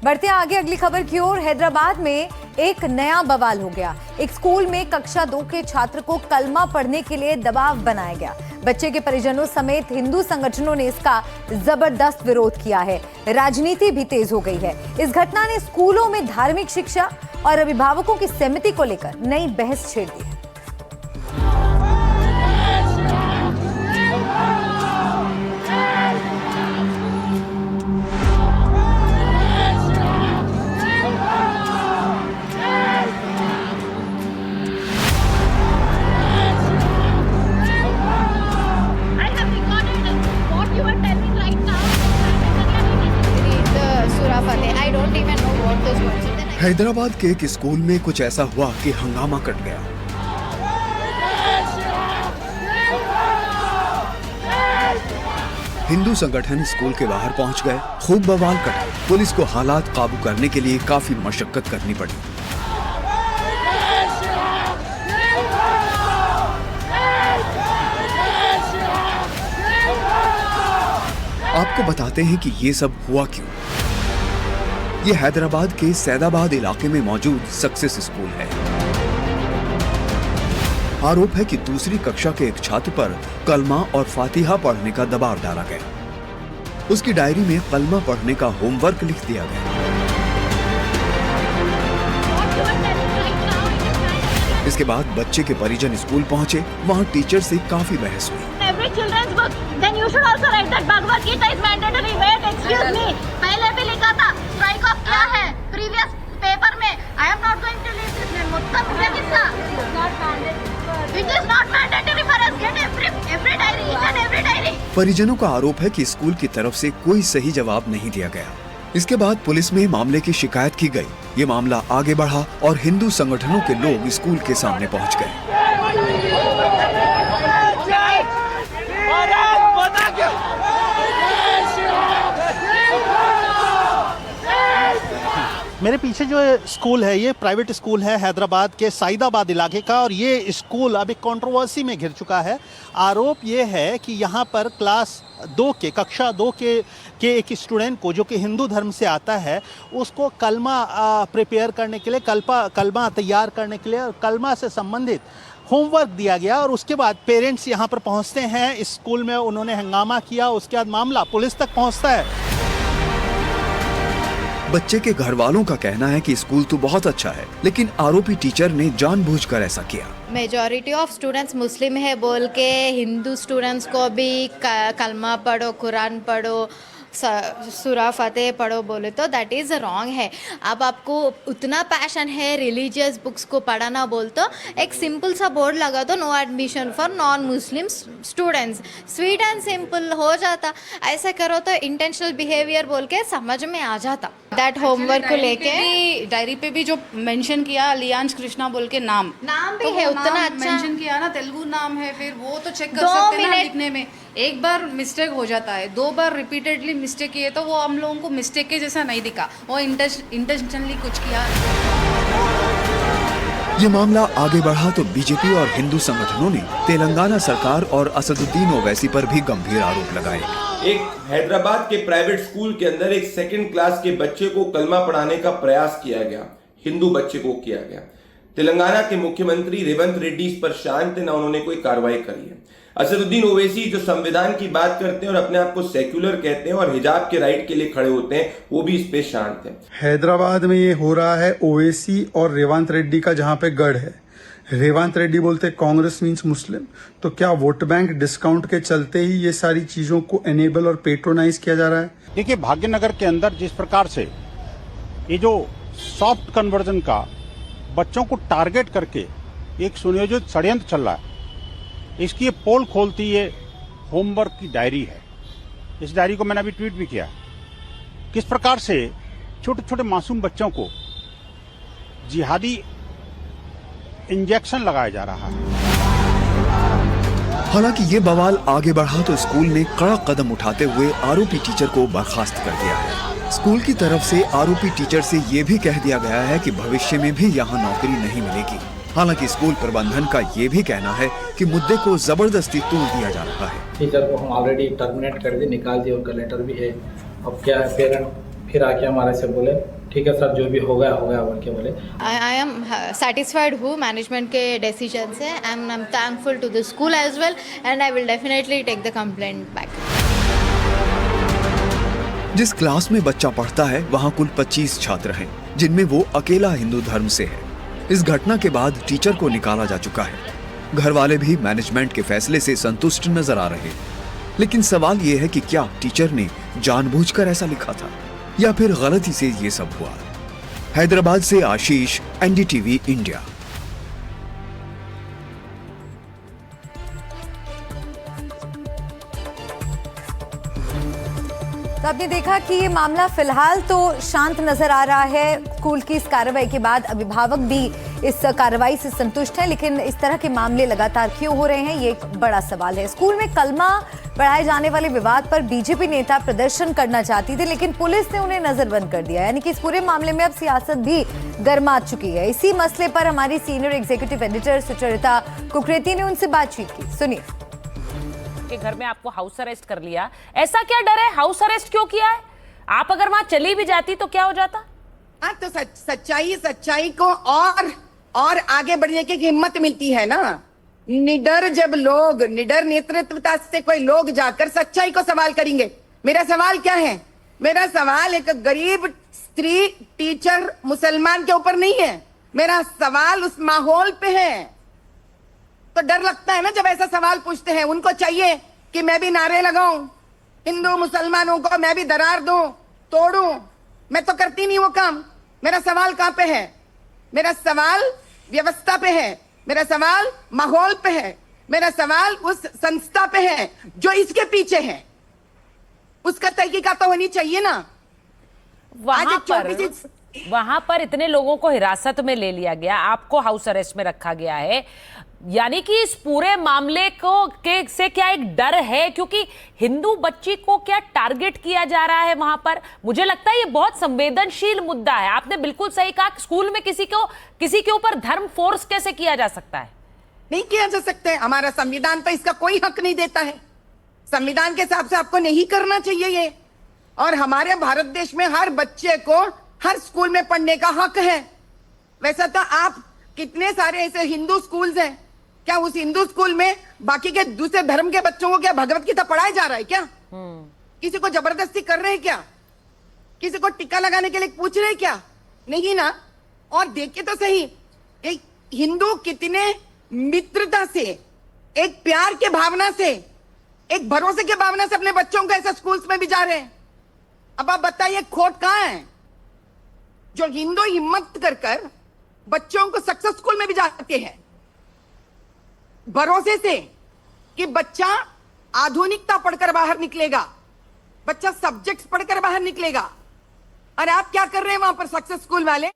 बढ़ते आगे अगली खबर की ओर। हैदराबाद में एक नया बवाल हो गया। एक स्कूल में कक्षा 2 के छात्र को कलमा पढ़ने के लिए दबाव बनाया गया। बच्चे के परिजनों समेत हिंदू संगठनों ने इसका जबरदस्त विरोध किया है। राजनीति भी तेज हो गई है। इस घटना ने स्कूलों में धार्मिक शिक्षा और अभिभावकों की सहमति को लेकर नई बहस छेड़ दी है। हैदराबाद के एक स्कूल में कुछ ऐसा हुआ कि हंगामा कट गया। हिंदू संगठन स्कूल के बाहर पहुंच गए, खूब बवाल कटा। पुलिस को हालात काबू करने के लिए काफी मशक्कत करनी पड़ी। आपको बताते हैं कि ये सब हुआ क्यों। ये हैदराबाद के सैदाबाद इलाके में मौजूद सक्सेस स्कूल है। आरोप है कि दूसरी कक्षा के एक छात्र पर कलमा और फातिहा पढ़ने का दबाव डाला गया। उसकी डायरी में कलमा पढ़ने का होमवर्क लिख दिया गया। इसके बाद बच्चे के परिजन स्कूल पहुंचे। वहां टीचर से काफी बहस हुई। Then you should also write that Bhagavad Gita is mandatory. Wait, excuse me. पहले भी लिखा था strike off क्या है previous paper में. I am not going to leave this name. मतलब मुझे किसका? It is not mandatory for us. Get every diary, each and every diary. परिजनों का आरोप है कि स्कूल की तरफ से कोई सही जवाब नहीं दिया गया। इसके बाद पुलिस में मामले की शिकायत की गई। ये मामला आगे बढ़ा और हिंदू संगठनों के लोग स्कूल के सामने पहुंच गए। मेरे पीछे जो स्कूल है ये प्राइवेट स्कूल है हैदराबाद के सईदाबाद इलाके का, और ये स्कूल अभी कंट्रोवर्सी में घिर चुका है। आरोप ये है कि यहाँ पर कक्षा 2 के एक स्टूडेंट को, जो कि हिंदू धर्म से आता है, उसको कलमा प्रिपेयर करने के लिए, कलमा तैयार करने के लिए और कलमा से संबंधित होमवर्क दिया गया। और उसके बाद पेरेंट्स यहाँ पर पहुँचते हैं इस स्कूल में, उन्होंने हंगामा किया। उसके बाद मामला पुलिस तक पहुँचता है। बच्चे के घर वालों का कहना है कि स्कूल तो बहुत अच्छा है, लेकिन आरोपी टीचर ने जानबूझकर ऐसा किया। मेजॉरिटी ऑफ स्टूडेंट्स मुस्लिम है बोल के हिंदू स्टूडेंट्स को भी कलमा पढ़ो, कुरान पढ़ो, सूरा फतेह पढ़ो बोले तो दैट इज़ रॉन्ग है। अब आपको उतना पैशन है रिलीजियस बुक्स को पढ़ाना बोल तो एक सिंपल सा बोर्ड लगा दो, no admission for non Muslim students. Sweet and simple हो जाता। ऐसा करो तो इंटेंशनल बिहेवियर बोल के समझ में आ जाता। दैट होमवर्क को लेके डायरी पे भी जो मेंशन किया लियांश कृष्णा बोल के नाम भी है, उतना अच्छा मेंशन किया ना, तेलुगु नाम है, फिर वो तो चेक कर सकते हैं ना लिखने में। एक बार मिस्टेक हो जाता है, 2 बार रिपीटेडली मिस्टेक किए तो वो हम लोगों को मिस्टेक के जैसा नहीं दिखा, वो इंटेंशनली कुछ किया। ये मामला आगे बढ़ा तो बीजेपी और हिंदू संगठनों ने तेलंगाना सरकार और असदुद्दीन ओवैसी पर भी गंभीर आरोप लगाए। एक हैदराबाद के प्राइवेट स्कूल के अंदर एक 2nd क्लास के बच्चे को कलमा पढ़ाने का प्रयास किया गया, हिंदू बच्चे को किया गया। तेलंगाना के मुख्यमंत्री रेवंत रेड्डी इस पर शांत है, ना उन्होंने कोई कार्रवाई करी है। असदुद्दीन ओवैसी जो संविधान की बात करते हैं और अपने आप को सेक्युलर कहते हैं और हिजाब के राइट के लिए खड़े होते हैं, वो भी इस पे शांत है। हैदराबाद में ये हो रहा है ओवैसी और रेवंत रेड्डी का जहां पे गढ़ है। रेवंत रेड्डी बोलते कांग्रेस मीन्स मुस्लिम, तो क्या वोट बैंक डिस्काउंट के चलते ही ये सारी चीजों को एनेबल और पेट्रोनाइज किया जा रहा है? देखिए, भाग्यनगर के अंदर जिस प्रकार से ये जो सॉफ्ट कन्वर्जन का बच्चों को टारगेट करके एक सुनियोजित षड्यंत्र चल रहा है, इसकी ये पोल खोलती ये होमवर्क की डायरी है। इस डायरी को मैंने अभी ट्वीट भी किया। किस प्रकार से छोटे छोटे मासूम बच्चों को जिहादी इंजेक्शन लगाया जा रहा है। हालांकि ये बवाल आगे बढ़ा तो स्कूल ने कड़ा कदम उठाते हुए आरोपी टीचर को बर्खास्त कर दिया है। स्कूल की तरफ से आरोपी टीचर से ये भी कह दिया गया है कि भविष्य में भी यहाँ नौकरी नहीं मिलेगी। हालांकि स्कूल प्रबंधन का ये भी कहना है कि मुद्दे को जबरदस्ती तोड़ दिया जा रहा है। टीचर को हम ऑलरेडी टर्मिनेट कर दिए, निकाल दिए, उनका लेटर भी है। अब क्या है, पेरेंट फिर आके हमारे से बोले ठीक है सर जो भी होगा होगा बोल के बोले। आई एम सेटिस्फाइड हूँ मैनेजमेंट के डिसीजन से and I am thankful to the school as well and I will definitely take the complaint back. जिस क्लास में बच्चा पढ़ता है वहाँ कुल 25 छात्र हैं, जिनमें वो अकेला हिंदू धर्म से है। इस घटना के बाद टीचर को निकाला जा चुका है। घर वाले भी मैनेजमेंट के फैसले से संतुष्ट नजर आ रहे हैं, लेकिन सवाल ये है कि क्या टीचर ने जानबूझकर ऐसा लिखा था या फिर गलती से ये सब हुआ। हैदराबाद से आशीष, एनडीटीवी इंडिया। तो आपने देखा कि ये मामला फिलहाल तो शांत नजर आ रहा है। स्कूल की इस कार्रवाई के बाद अभिभावक भी इस कार्रवाई से संतुष्ट हैं, लेकिन इस तरह के मामले लगातार क्यों हो रहे हैं, ये एक बड़ा सवाल है। स्कूल में कलमा पढ़ाए जाने वाले विवाद पर बीजेपी नेता प्रदर्शन करना चाहती थी, लेकिन पुलिस ने उन्हें नजरबंद कर दिया। यानी कि इस पूरे मामले में अब सियासत भी गर्मा चुकी है। इसी मसले पर हमारी senior executive editor Sucharita Kukreti ने उनसे बातचीत की, सुनिए। के घर में आपको हाउस अरेस्ट कर लिया, ऐसा क्या डर है? हाउस अरेस्ट क्यों किया है? आप अगर वहां चली भी जाती तो क्या हो जाता? हाँ तो सच्चाई को और आगे बढ़ने की हिम्मत मिलती है ना। निडर नेतृत्वता से कोई लोग जाकर सच्चाई को सवाल करेंगे। मेरा सवाल क्या है? मेरा सवाल एक गरीब स्त्री टीचर मुसलमान के ऊपर नहीं है, मेरा सवाल उस माहौल पे है। तो डर लगता है ना जब ऐसा सवाल पूछते हैं। उनको चाहिए कि मैं भी नारे लगाऊं, हिंदू मुसलमानों को मैं भी दरार दूं, तोड़ूं। मैं तो करती नहीं वो काम। मेरा सवाल कहां पे है? मेरा सवाल व्यवस्था पे है, मेरा सवाल माहौल पे है, मेरा सवाल उस संस्था पे है जो इसके पीछे है। उसका तहकीकात तो होनी चाहिए ना। वहां पर इतने लोगों को हिरासत में ले लिया गया, आपको हाउस अरेस्ट में रखा गया है, यानी कि इस पूरे मामले को से क्या एक डर है? क्योंकि हिंदू बच्ची को क्या टारगेट किया जा रहा है वहां पर? मुझे लगता है ये बहुत संवेदनशील मुद्दा है। आपने बिल्कुल सही कहा, स्कूल में किसी के ऊपर धर्म फोर्स कैसे किया जा सकता है? नहीं किया जा सकता है। हमारा संविधान तो इसका कोई हक नहीं देता है। संविधान के हिसाब से आपको नहीं करना चाहिए ये। और हमारे भारत देश में हर बच्चे को हर स्कूल में पढ़ने का हक है। वैसा तो आप कितने सारे ऐसे हिंदू स्कूल्स हैं, क्या उस हिंदू स्कूल में बाकी के दूसरे धर्म के बच्चों को क्या भगवत गीता पढ़ाया जा रहा है क्या? किसी को जबरदस्ती कर रहे हैं क्या? किसी को टिक्का लगाने के लिए पूछ रहे हैं क्या? नहीं ना। और देखिए तो सही, एक हिंदू कितने मित्रता से, एक प्यार के भावना से, एक भरोसे के भावना से अपने बच्चों को ऐसे स्कूल्स में भी जा रहे हैं। अब आप बताइए खोट कहां है? जो हिंदू हिम्मत कर बच्चों को सक्सेस स्कूल में भी जाते हैं भरोसे से कि बच्चा आधुनिकता पढ़कर बाहर निकलेगा, बच्चा सब्जेक्ट्स पढ़कर बाहर निकलेगा। और आप क्या कर रहे हैं वहां पर सक्सेस स्कूल वाले?